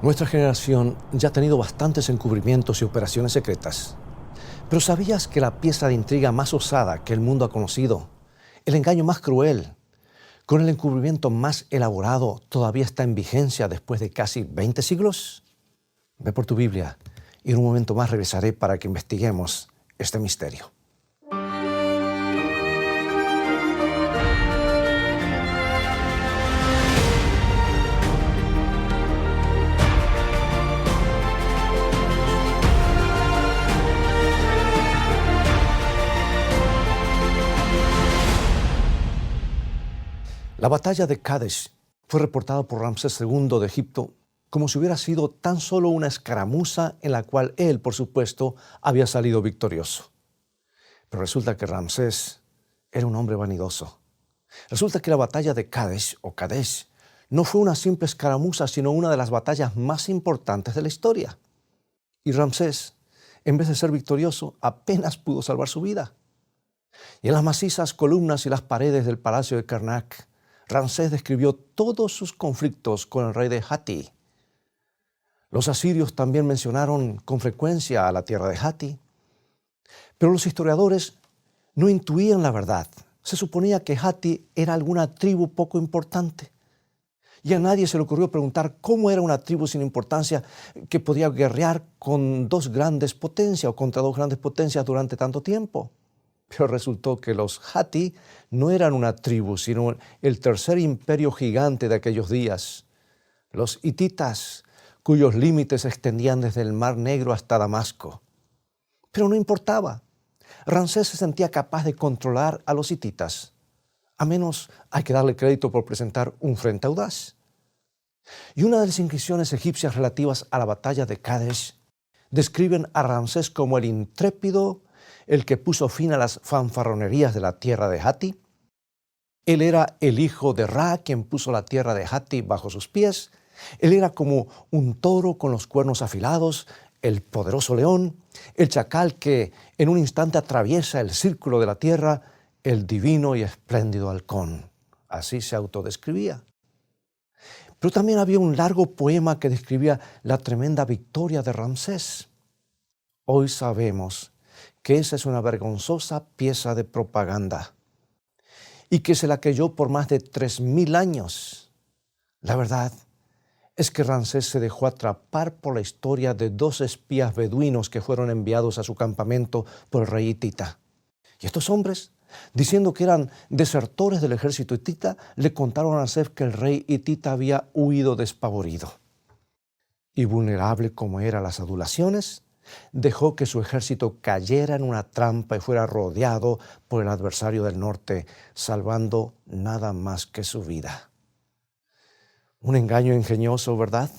Nuestra generación ya ha tenido bastantes encubrimientos y operaciones secretas. Pero ¿sabías que la pieza de intriga más osada que el mundo ha conocido, el engaño más cruel, con el encubrimiento más elaborado, todavía está en vigencia después de casi 20 siglos? Ve por tu Biblia y en un momento más regresaré para que investiguemos este misterio. La batalla de Kadesh fue reportada por Ramsés II de Egipto como si hubiera sido tan solo una escaramuza en la cual él, por supuesto, había salido victorioso. Pero resulta que Ramsés era un hombre vanidoso. Resulta que la batalla de Kadesh o Kadesh no fue una simple escaramuza, sino una de las batallas más importantes de la historia. Y Ramsés, en vez de ser victorioso, apenas pudo salvar su vida. Y en las macizas columnas y las paredes del palacio de Karnak, Ramsés describió todos sus conflictos con el rey de Hatti. Los asirios también mencionaron con frecuencia a la tierra de Hatti. Pero los historiadores no intuían la verdad. Se suponía que Hatti era alguna tribu poco importante. Y a nadie se le ocurrió preguntar cómo era una tribu sin importancia que podía guerrear con dos grandes potencias o contra dos grandes potencias durante tanto tiempo. Pero resultó que los Hatti no eran una tribu, sino el tercer imperio gigante de aquellos días. Los hititas, cuyos límites se extendían desde el Mar Negro hasta Damasco. Pero no importaba. Ramsés se sentía capaz de controlar a los hititas. A menos hay que darle crédito por presentar un frente audaz. Y una de las inscripciones egipcias relativas a la batalla de Kadesh describen a Ramsés como el intrépido, el que puso fin a las fanfarronerías de la tierra de Hatti. Él era el hijo de Ra, quien puso la tierra de Hatti bajo sus pies. Él era como un toro con los cuernos afilados, el poderoso león, el chacal que en un instante atraviesa el círculo de la tierra, el divino y espléndido halcón. Así se autodescribía. Pero también había un largo poema que describía la tremenda victoria de Ramsés. Hoy sabemos que esa es una vergonzosa pieza de propaganda y que se la creyó por más de 3.000 años. La verdad es que Ramsés se dejó atrapar por la historia de dos espías beduinos que fueron enviados a su campamento por el rey hitita. Y estos hombres, diciendo que eran desertores del ejército hitita, le contaron a Ramsés que el rey hitita había huido despavorido. Y vulnerable como era a las adulaciones, dejó que su ejército cayera en una trampa y fuera rodeado por el adversario del norte, salvando nada más que su vida. Un engaño ingenioso, ¿verdad?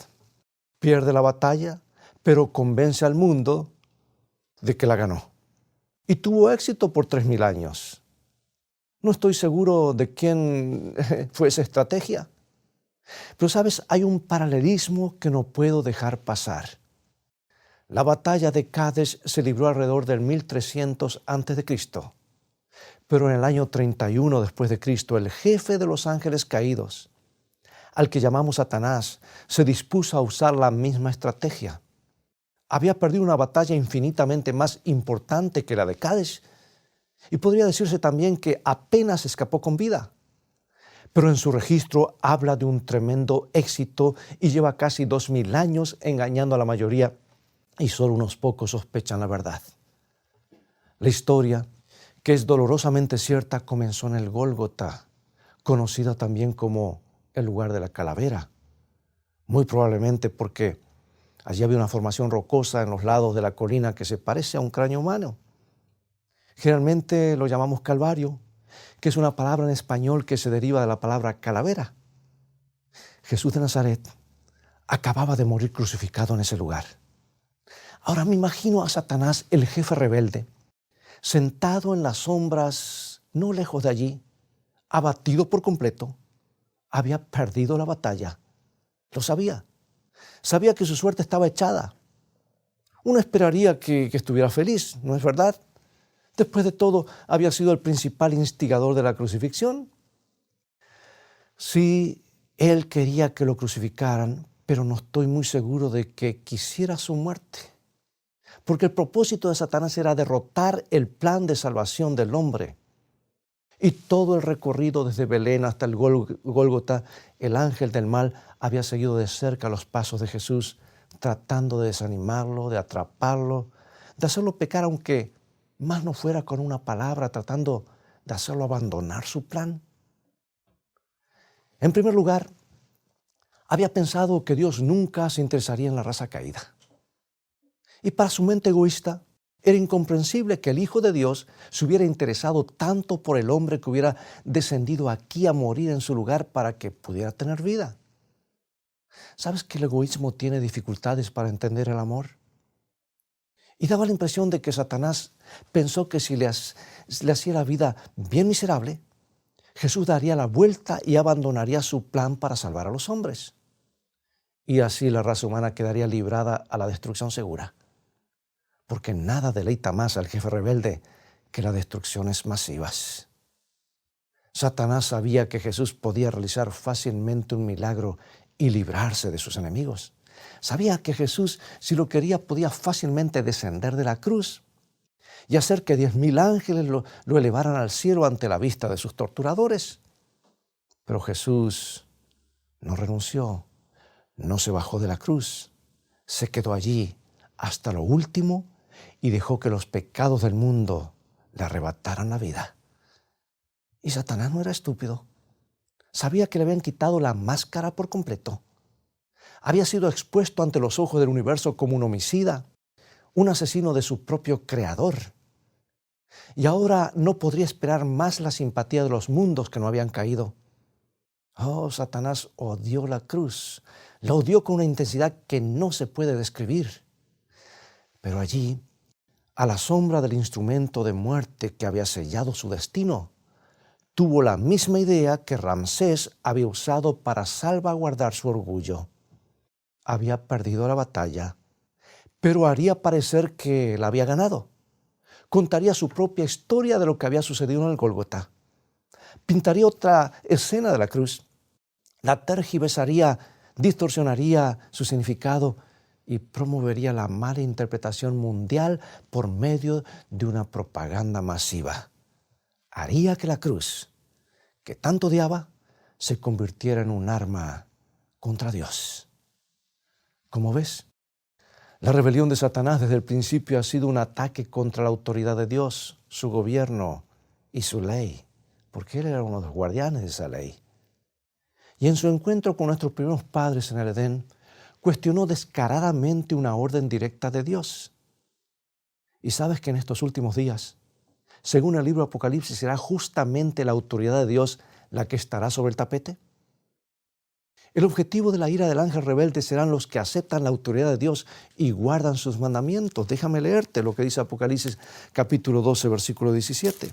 Pierde la batalla, pero convence al mundo de que la ganó. Y tuvo éxito por 3.000 años. No estoy seguro de quién fue esa estrategia. Pero, ¿sabes? Hay un paralelismo que no puedo dejar pasar. La batalla de Kadesh se libró alrededor del 1300 a.C., pero en el año 31 después de Cristo, el jefe de los ángeles caídos, al que llamamos Satanás, se dispuso a usar la misma estrategia. Había perdido una batalla infinitamente más importante que la de Kadesh, y podría decirse también que apenas escapó con vida. Pero en su registro habla de un tremendo éxito y lleva casi 2.000 años engañando a la mayoría, y solo unos pocos sospechan la verdad. La historia, que es dolorosamente cierta, comenzó en el Gólgota, conocida también como el lugar de la calavera. Muy probablemente porque allí había una formación rocosa en los lados de la colina que se parece a un cráneo humano. Generalmente lo llamamos Calvario, que es una palabra en español que se deriva de la palabra calavera. Jesús de Nazaret acababa de morir crucificado en ese lugar. Ahora me imagino a Satanás, el jefe rebelde, sentado en las sombras no lejos de allí, abatido por completo. Había perdido la batalla. Lo sabía. Sabía que su suerte estaba echada. Uno esperaría que estuviera feliz, ¿no es verdad? Después de todo, había sido el principal instigador de la crucifixión. Sí, él quería que lo crucificaran pero no estoy muy seguro de que quisiera su muerte. Porque el propósito de Satanás era derrotar el plan de salvación del hombre. Y todo el recorrido desde Belén hasta el Gólgota, el ángel del mal había seguido de cerca los pasos de Jesús, tratando de desanimarlo, de atraparlo, de hacerlo pecar, aunque más no fuera con una palabra, tratando de hacerlo abandonar su plan. En primer lugar, había pensado que Dios nunca se interesaría en la raza caída. Y para su mente egoísta, era incomprensible que el Hijo de Dios se hubiera interesado tanto por el hombre que hubiera descendido aquí a morir en su lugar para que pudiera tener vida. ¿Sabes que el egoísmo tiene dificultades para entender el amor? Y daba la impresión de que Satanás pensó que si le hacía la vida bien miserable, Jesús daría la vuelta y abandonaría su plan para salvar a los hombres. Y así la raza humana quedaría librada a la destrucción segura. Porque nada deleita más al jefe rebelde que las destrucciones masivas. Satanás sabía que Jesús podía realizar fácilmente un milagro y librarse de sus enemigos. Sabía que Jesús, si lo quería, podía fácilmente descender de la cruz y hacer que 10,000 ángeles lo elevaran al cielo ante la vista de sus torturadores. Pero Jesús no renunció, no se bajó de la cruz, se quedó allí hasta lo último y dejó que los pecados del mundo le arrebataran la vida. Y Satanás no era estúpido. Sabía que le habían quitado la máscara por completo. Había sido expuesto ante los ojos del universo como un homicida, un asesino de su propio creador. Y ahora no podría esperar más la simpatía de los mundos que no habían caído. Oh, Satanás odió la cruz. La odió con una intensidad que no se puede describir. Pero allí, a la sombra del instrumento de muerte que había sellado su destino, tuvo la misma idea que Ramsés había usado para salvaguardar su orgullo. Había perdido la batalla, pero haría parecer que la había ganado. Contaría su propia historia de lo que había sucedido en el Gólgota. Pintaría otra escena de la cruz. La tergiversaría, distorsionaría su significado y promovería la mala interpretación mundial por medio de una propaganda masiva. Haría que la cruz, que tanto odiaba, se convirtiera en un arma contra Dios. Como ves, la rebelión de Satanás desde el principio ha sido un ataque contra la autoridad de Dios, su gobierno y su ley, porque él era uno de los guardianes de esa ley. Y en su encuentro con nuestros primeros padres en el Edén, cuestionó descaradamente una orden directa de Dios. Y sabes que en estos últimos días, según el libro de Apocalipsis, será justamente la autoridad de Dios la que estará sobre el tapete. El objetivo de la ira del ángel rebelde serán los que aceptan la autoridad de Dios y guardan sus mandamientos. Déjame leerte lo que dice Apocalipsis capítulo 12, versículo 17.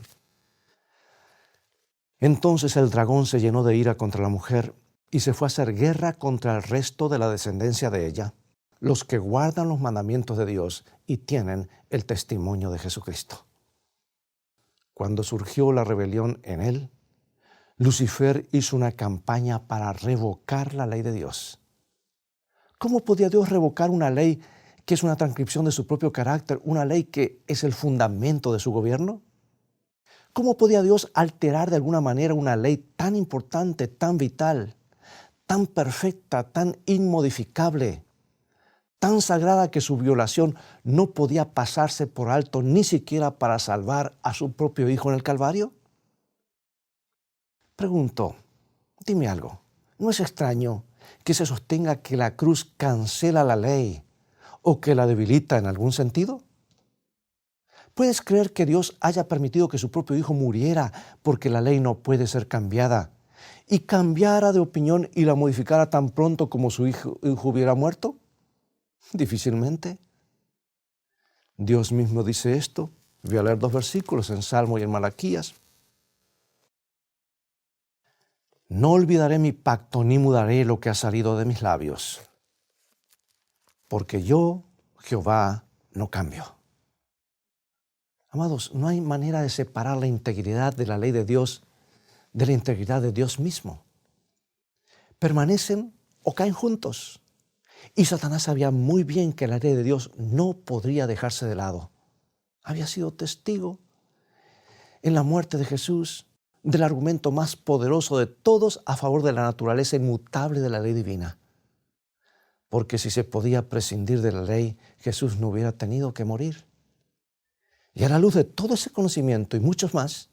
Entonces el dragón se llenó de ira contra la mujer y se fue a hacer guerra contra el resto de la descendencia de ella, los que guardan los mandamientos de Dios y tienen el testimonio de Jesucristo. Cuando surgió la rebelión en él, Lucifer hizo una campaña para revocar la ley de Dios. ¿Cómo podía Dios revocar una ley que es una transcripción de su propio carácter, una ley que es el fundamento de su gobierno? ¿Cómo podía Dios alterar de alguna manera una ley tan importante, tan vital, tan perfecta, tan inmodificable, tan sagrada que su violación no podía pasarse por alto ni siquiera para salvar a su propio Hijo en el Calvario? Pregunto, dime algo, ¿no es extraño que se sostenga que la cruz cancela la ley o que la debilita en algún sentido? ¿Puedes creer que Dios haya permitido que su propio Hijo muriera porque la ley no puede ser cambiada y cambiara de opinión y la modificara tan pronto como su hijo hubiera muerto? Difícilmente. Dios mismo dice esto. Voy a leer 2 versículos en Salmo y en Malaquías. No olvidaré mi pacto ni mudaré lo que ha salido de mis labios, porque yo, Jehová, no cambio. Amados, no hay manera de separar la integridad de la ley de Dios de la integridad de Dios mismo. Permanecen o caen juntos. Y Satanás sabía muy bien que la ley de Dios no podría dejarse de lado. Había sido testigo en la muerte de Jesús del argumento más poderoso de todos a favor de la naturaleza inmutable de la ley divina. Porque si se podía prescindir de la ley, Jesús no hubiera tenido que morir. Y a la luz de todo ese conocimiento y muchos más,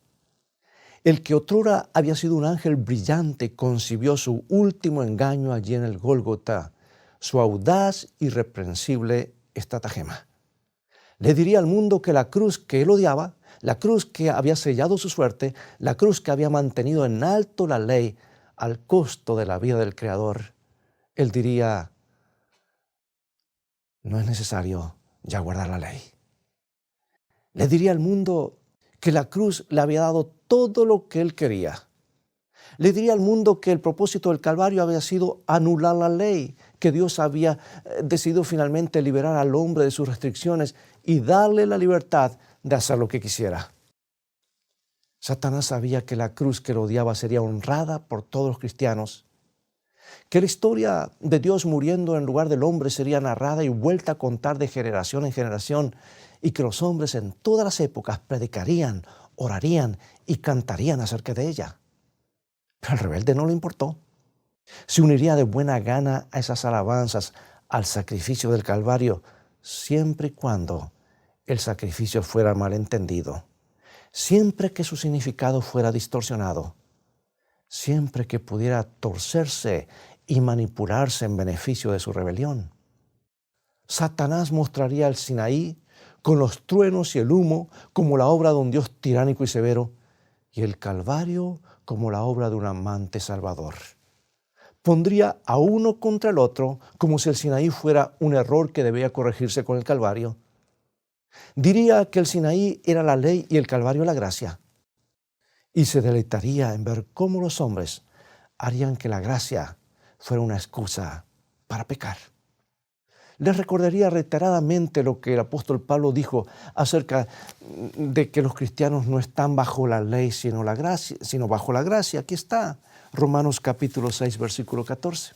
el que otrora había sido un ángel brillante concibió su último engaño allí en el Gólgota, su audaz y irreprensible estratagema. Le diría al mundo que la cruz que él odiaba, la cruz que había sellado su suerte, la cruz que había mantenido en alto la ley al costo de la vida del Creador, él diría: no es necesario ya guardar la ley. Le diría al mundo que la cruz le había dado todo lo que él quería. Le diría al mundo que el propósito del Calvario había sido anular la ley, que Dios había decidido finalmente liberar al hombre de sus restricciones y darle la libertad de hacer lo que quisiera. Satanás sabía que la cruz que lo odiaba sería honrada por todos los cristianos, que la historia de Dios muriendo en lugar del hombre sería narrada y vuelta a contar de generación en generación, y que los hombres en todas las épocas predicarían, orarían y cantarían acerca de ella. Pero al rebelde no le importó. Se uniría de buena gana a esas alabanzas al sacrificio del Calvario, siempre y cuando el sacrificio fuera malentendido, siempre que su significado fuera distorsionado, siempre que pudiera torcerse y manipularse en beneficio de su rebelión. Satanás mostraría el Sinaí con los truenos y el humo como la obra de un Dios tiránico y severo, y el Calvario como la obra de un amante salvador. Pondría a uno contra el otro como si el Sinaí fuera un error que debía corregirse con el Calvario. Diría que el Sinaí era la ley y el Calvario la gracia. Y se deleitaría en ver cómo los hombres harían que la gracia fuera una excusa para pecar. Les recordaría reiteradamente lo que el apóstol Pablo dijo acerca de que los cristianos no están bajo la ley, sino bajo la gracia. Aquí está, Romanos capítulo 6, versículo 14.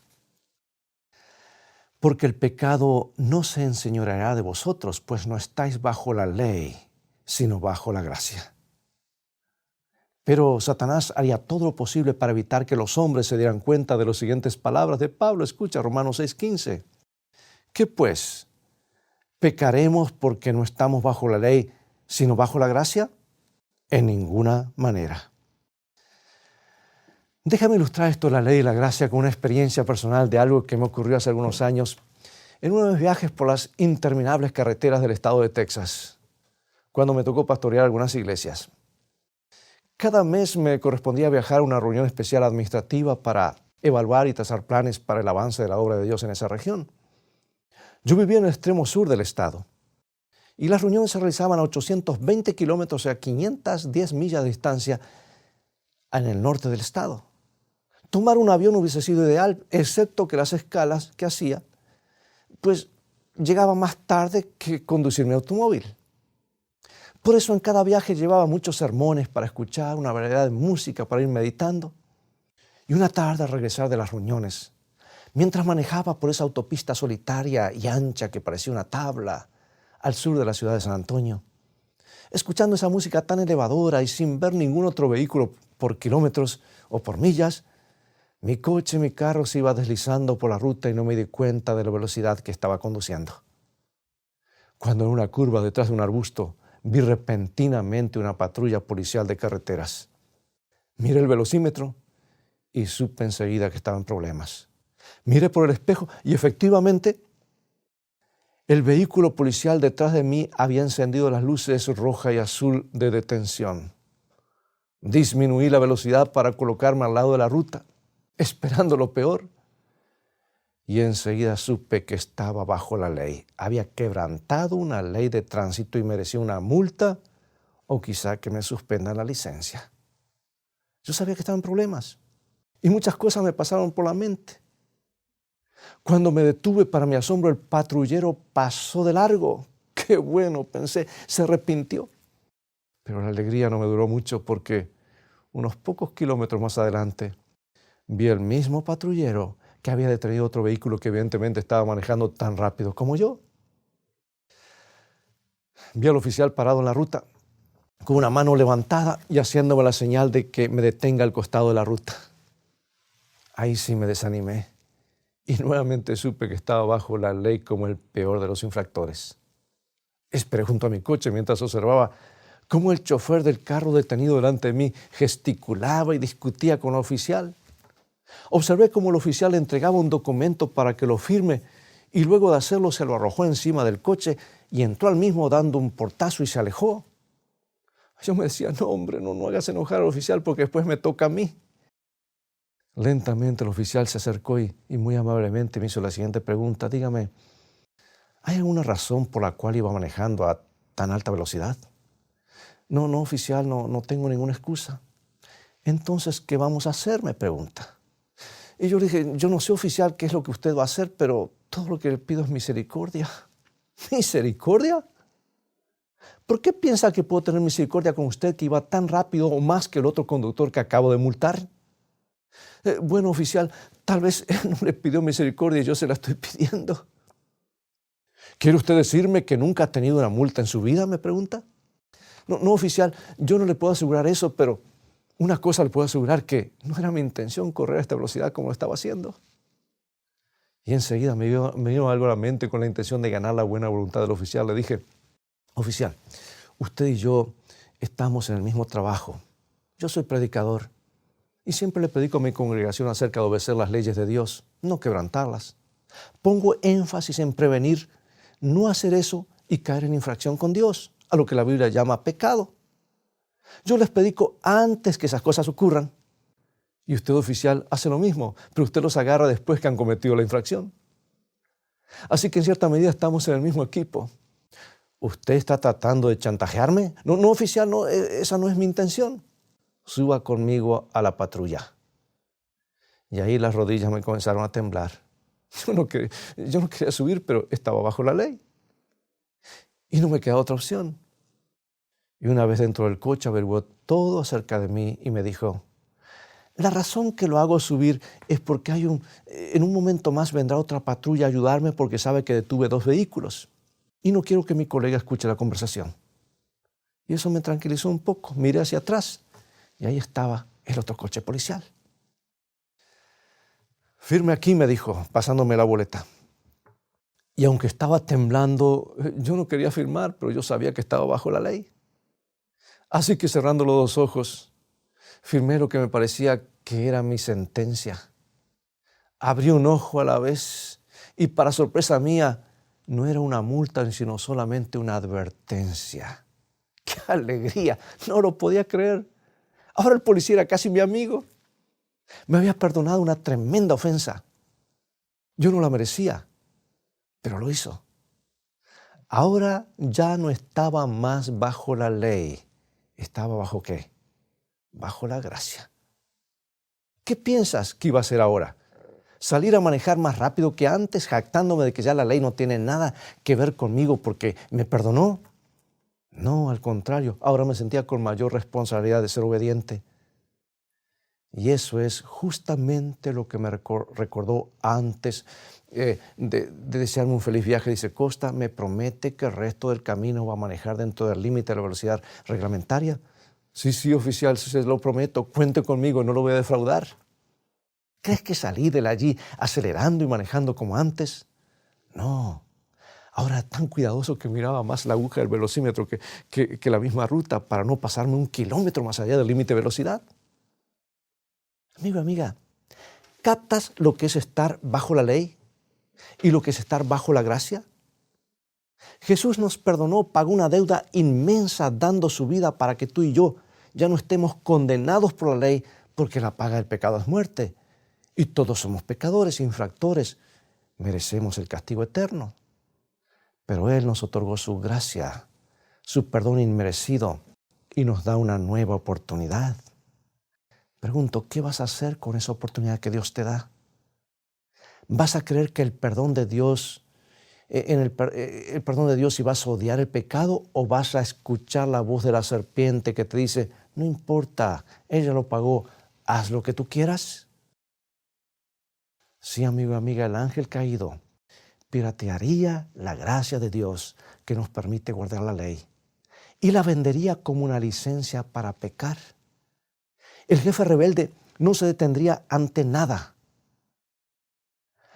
Porque el pecado no se enseñoreará de vosotros, pues no estáis bajo la ley, sino bajo la gracia. Pero Satanás haría todo lo posible para evitar que los hombres se dieran cuenta de las siguientes palabras de Pablo. Escucha, Romanos 6:15. ¿Qué pues? ¿Pecaremos porque no estamos bajo la ley, sino bajo la gracia? En ninguna manera. Déjame ilustrar esto de la ley y la gracia con una experiencia personal de algo que me ocurrió hace algunos años en uno de mis viajes por las interminables carreteras del estado de Texas, cuando me tocó pastorear algunas iglesias. Cada mes me correspondía viajar a una reunión especial administrativa para evaluar y trazar planes para el avance de la obra de Dios en esa región. Yo vivía en el extremo sur del estado y las reuniones se realizaban a 820 kilómetros, o sea, 510 millas de distancia en el norte del estado. Tomar un avión hubiese sido ideal, excepto que las escalas que hacía, pues llegaban más tarde que conducir mi automóvil. Por eso en cada viaje llevaba muchos sermones para escuchar, una variedad de música para ir meditando. Y una tarde al regresar de las reuniones, mientras manejaba por esa autopista solitaria y ancha que parecía una tabla al sur de la ciudad de San Antonio, escuchando esa música tan elevadora y sin ver ningún otro vehículo por kilómetros o por millas, mi carro se iba deslizando por la ruta y no me di cuenta de la velocidad que estaba conduciendo. Cuando en una curva detrás de un arbusto vi repentinamente una patrulla policial de carreteras. Miré el velocímetro y supe enseguida que estaba en problemas. Miré por el espejo y efectivamente el vehículo policial detrás de mí había encendido las luces roja y azul de detención. Disminuí la velocidad para colocarme al lado de la ruta, esperando lo peor. Y enseguida supe que estaba bajo la ley. Había quebrantado una ley de tránsito y merecía una multa o quizá que me suspendan la licencia. Yo sabía que estaba en problemas y muchas cosas me pasaron por la mente. Cuando me detuve, para mi asombro, el patrullero pasó de largo. ¡Qué bueno!, pensé, se arrepintió. Pero la alegría no me duró mucho porque unos pocos kilómetros más adelante vi el mismo patrullero que había detenido otro vehículo que evidentemente estaba manejando tan rápido como yo. Vi al oficial parado en la ruta, con una mano levantada y haciéndome la señal de que me detenga al costado de la ruta. Ahí sí me desanimé y nuevamente supe que estaba bajo la ley como el peor de los infractores. Esperé junto a mi coche mientras observaba cómo el chofer del carro detenido delante de mí gesticulaba y discutía con el oficial. Observé cómo el oficial le entregaba un documento para que lo firme y luego de hacerlo se lo arrojó encima del coche y entró al mismo dando un portazo y se alejó. Yo me decía, no hombre, no hagas enojar al oficial porque después me toca a mí. Lentamente el oficial se acercó y muy amablemente me hizo la siguiente pregunta. Dígame, ¿hay alguna razón por la cual iba manejando a tan alta velocidad? No, oficial, no tengo ninguna excusa. Entonces, ¿qué vamos a hacer?, me pregunta. Y yo le dije, yo no sé, oficial, qué es lo que usted va a hacer, pero todo lo que le pido es misericordia. ¿Misericordia? ¿Por qué piensa que puedo tener misericordia con usted que iba tan rápido o más que el otro conductor que acabo de multar? Bueno, oficial, tal vez él no le pidió misericordia y yo se la estoy pidiendo. ¿Quiere usted decirme que nunca ha tenido una multa en su vida?, me pregunta. No, oficial, yo no le puedo asegurar eso, pero una cosa le puedo asegurar, que no era mi intención correr a esta velocidad como lo estaba haciendo. Y enseguida me vino algo a la mente con la intención de ganar la buena voluntad del oficial. Le dije, oficial, usted y yo estamos en el mismo trabajo. Yo soy predicador y siempre le predico a mi congregación acerca de obedecer las leyes de Dios, no quebrantarlas. Pongo énfasis en prevenir, no hacer eso y caer en infracción con Dios, a lo que la Biblia llama pecado. Yo les predico antes que esas cosas ocurran. Y usted, oficial, hace lo mismo, pero usted los agarra después que han cometido la infracción. Así que en cierta medida estamos en el mismo equipo. ¿Usted está tratando de chantajearme? No, oficial, no, esa no es mi intención. Suba conmigo a la patrulla. Y ahí las rodillas me comenzaron a temblar. Yo no quería subir, pero estaba bajo la ley. Y no me quedaba otra opción. Y una vez dentro del coche averiguó todo acerca de mí y me dijo, la razón que lo hago subir es porque en un momento más vendrá otra patrulla a ayudarme porque sabe que detuve 2 vehículos. Y no quiero que mi colega escuche la conversación. Y eso me tranquilizó un poco. Miré hacia atrás y ahí estaba el otro coche policial. Firme aquí, me dijo, pasándome la boleta. Y aunque estaba temblando, yo no quería firmar, pero yo sabía que estaba bajo la ley. Así que cerrando los 2 ojos, firmé lo que me parecía que era mi sentencia. Abrí un ojo a la vez y para sorpresa mía, no era una multa, sino solamente una advertencia. ¡Qué alegría! No lo podía creer. Ahora el policía era casi mi amigo. Me había perdonado una tremenda ofensa. Yo no la merecía, pero lo hizo. Ahora ya no estaba más bajo la ley. ¿Estaba bajo qué? Bajo la gracia. ¿Qué piensas que iba a hacer ahora? ¿Salir a manejar más rápido que antes, jactándome de que ya la ley no tiene nada que ver conmigo porque me perdonó? No, al contrario, ahora me sentía con mayor responsabilidad de ser obediente. Y eso es justamente lo que me recordó antes de desearme un feliz viaje. Dice, Costa, ¿me promete que el resto del camino va a manejar dentro del límite de la velocidad reglamentaria? Sí, oficial, se lo prometo, cuente conmigo, no lo voy a defraudar. ¿Crees que salí de allí acelerando y manejando como antes? No. Ahora tan cuidadoso que miraba más la aguja del velocímetro que la misma ruta para no pasarme 1 kilómetro más allá del límite de velocidad. Amigo, amiga, ¿captas lo que es estar bajo la ley y lo que es estar bajo la gracia? Jesús nos perdonó, pagó una deuda inmensa dando su vida para que tú y yo ya no estemos condenados por la ley, porque la paga del pecado es muerte. Y todos somos pecadores, infractores, merecemos el castigo eterno. Pero Él nos otorgó su gracia, su perdón inmerecido y nos da una nueva oportunidad. Pregunto, ¿qué vas a hacer con esa oportunidad que Dios te da? ¿Vas a creer que el perdón de Dios, el perdón de Dios y vas a odiar el pecado, o vas a escuchar la voz de la serpiente que te dice, no importa, ella lo pagó, haz lo que tú quieras? Sí, amigo y amiga, el ángel caído piratearía la gracia de Dios que nos permite guardar la ley y la vendería como una licencia para pecar. El jefe rebelde no se detendría ante nada.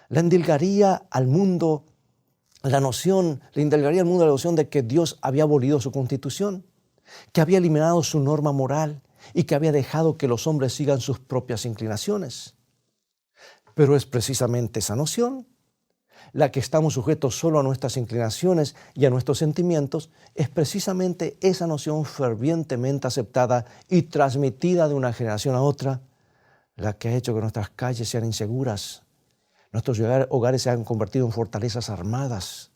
Le indulgaría al mundo la noción de que Dios había abolido su constitución, que había eliminado su norma moral y que había dejado que los hombres sigan sus propias inclinaciones. Pero es precisamente esa noción, la que estamos sujetos solo a nuestras inclinaciones y a nuestros sentimientos, es precisamente esa noción fervientemente aceptada y transmitida de una generación a otra, la que ha hecho que nuestras calles sean inseguras, nuestros hogares se han convertido en fortalezas armadas.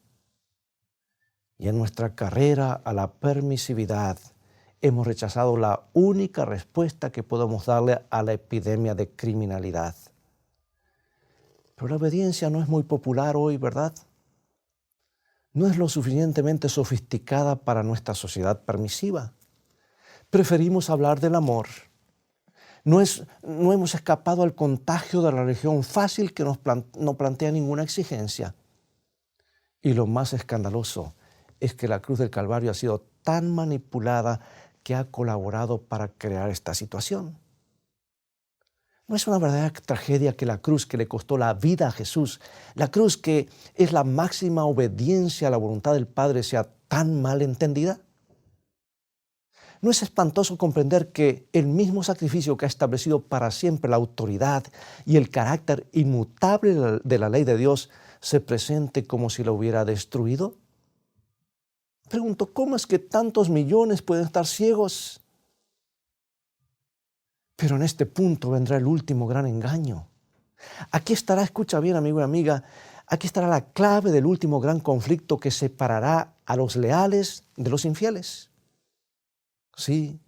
Y en nuestra carrera a la permisividad hemos rechazado la única respuesta que podemos darle a la epidemia de criminalidad. Pero la obediencia no es muy popular hoy, ¿verdad? No es lo suficientemente sofisticada para nuestra sociedad permisiva. Preferimos hablar del amor. No hemos escapado al contagio de la religión fácil que no plantea ninguna exigencia. Y lo más escandaloso es que la cruz del Calvario ha sido tan manipulada que ha colaborado para crear esta situación. ¿No es una verdadera tragedia que la cruz que le costó la vida a Jesús, la cruz que es la máxima obediencia a la voluntad del Padre, sea tan mal entendida? ¿No es espantoso comprender que el mismo sacrificio que ha establecido para siempre la autoridad y el carácter inmutable de la ley de Dios se presente como si la hubiera destruido? Pregunto, ¿cómo es que tantos millones pueden estar ciegos? Pero en este punto vendrá el último gran engaño. Aquí estará, escucha bien, amigo y amiga, aquí estará la clave del último gran conflicto que separará a los leales de los infieles. Sí,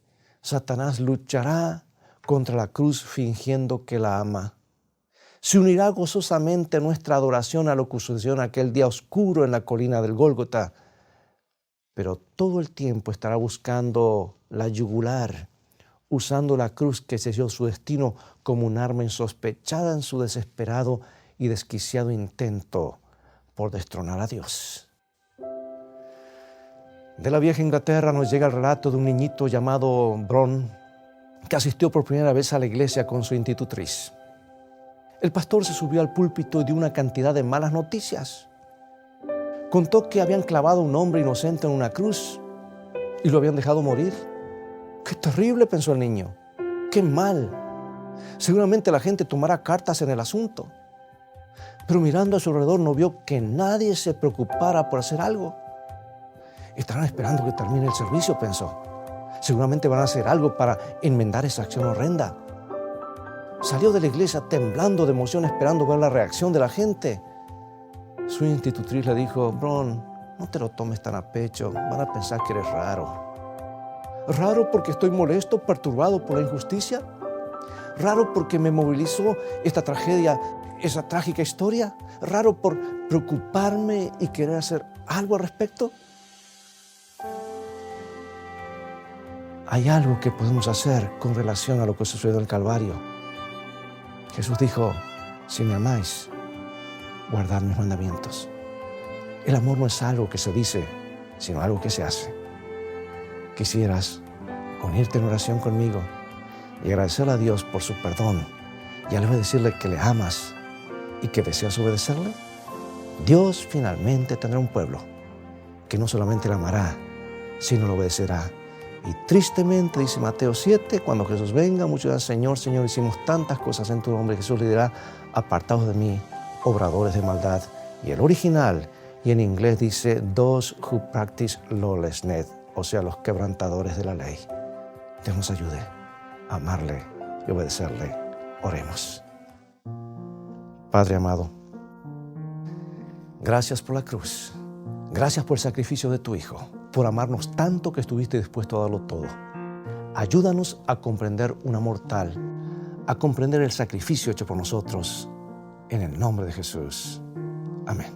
Satanás luchará contra la cruz fingiendo que la ama. Se unirá gozosamente nuestra adoración a lo que sucedió en aquel día oscuro en la colina del Gólgota, pero todo el tiempo estará buscando la yugular, usando la cruz que selló su destino como un arma insospechada en su desesperado y desquiciado intento por destronar a Dios. De la vieja Inglaterra nos llega el relato de un niñito llamado Bron, que asistió por primera vez a la iglesia con su institutriz. El pastor se subió al púlpito y dio una cantidad de malas noticias. Contó que habían clavado a un hombre inocente en una cruz y lo habían dejado morir. ¡Qué terrible!, pensó el niño. ¡Qué mal! Seguramente la gente tomará cartas en el asunto. Pero mirando a su alrededor no vio que nadie se preocupara por hacer algo. Estarán esperando que termine el servicio, pensó. Seguramente van a hacer algo para enmendar esa acción horrenda. Salió de la iglesia temblando de emoción, esperando ver la reacción de la gente. Su institutriz le dijo: Bron, no te lo tomes tan a pecho, van a pensar que eres raro. ¿Raro porque estoy molesto, perturbado por la injusticia? ¿Raro porque me movilizó esta tragedia, esa trágica historia? ¿Raro por preocuparme y querer hacer algo al respecto? Hay algo que podemos hacer con relación a lo que sucedió en el Calvario. Jesús dijo: si me amáis, guardad mis mandamientos. El amor no es algo que se dice, sino algo que se hace. Quisieras unirte en oración conmigo y agradecerle a Dios por su perdón y a la vez decirle que le amas y que deseas obedecerle. Dios finalmente tendrá un pueblo que no solamente le amará, sino lo obedecerá. Y tristemente, dice Mateo 7, cuando Jesús venga, muchos dirán: Señor, Señor, hicimos tantas cosas en tu nombre. Jesús le dirá: apartados de mí, obradores de maldad. Y el original, y en inglés dice: those who practice lawlessness, o sea, los quebrantadores de la ley. Dios nos ayude a amarle y obedecerle. Oremos. Padre amado, gracias por la cruz. Gracias por el sacrificio de tu Hijo, por amarnos tanto que estuviste dispuesto a darlo todo. Ayúdanos a comprender un amor tal, a comprender el sacrificio hecho por nosotros. En el nombre de Jesús. Amén.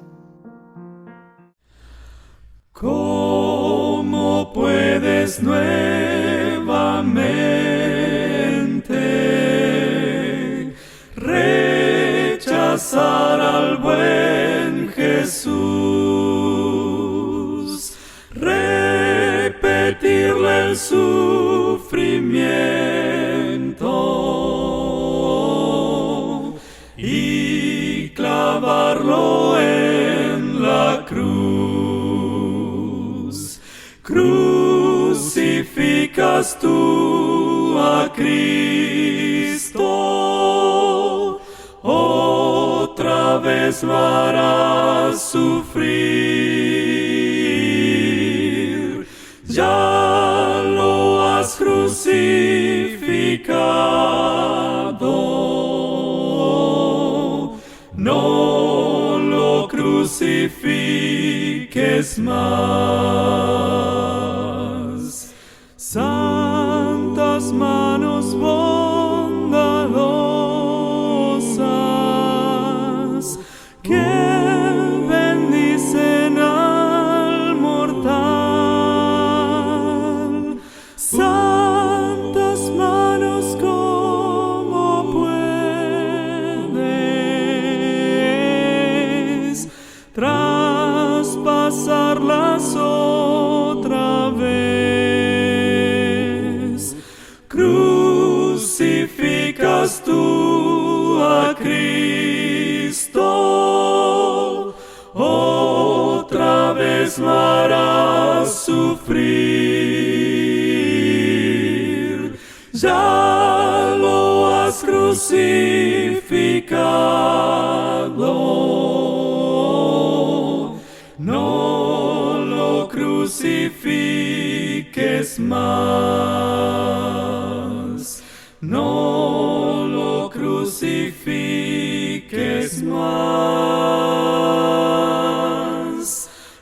¿Cómo puedes nuevamente rechazar abrazar al buen Jesús, repetirle el sufrimiento y clavarlo en la cruz. Crucificas tú a Cristo, otra vez lo harás sufrir. Ya lo has crucificado, no lo crucifiques más. Santas manos bondadosas que bendicen al mortal, santas manos, como puedes traspasarlas otra vez. Crucificas tú a Cristo, otra vez lo harás sufrir. Ya lo has crucificado, no lo crucifiques más. No lo crucifiques más.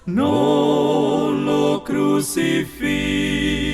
No lo crucifiques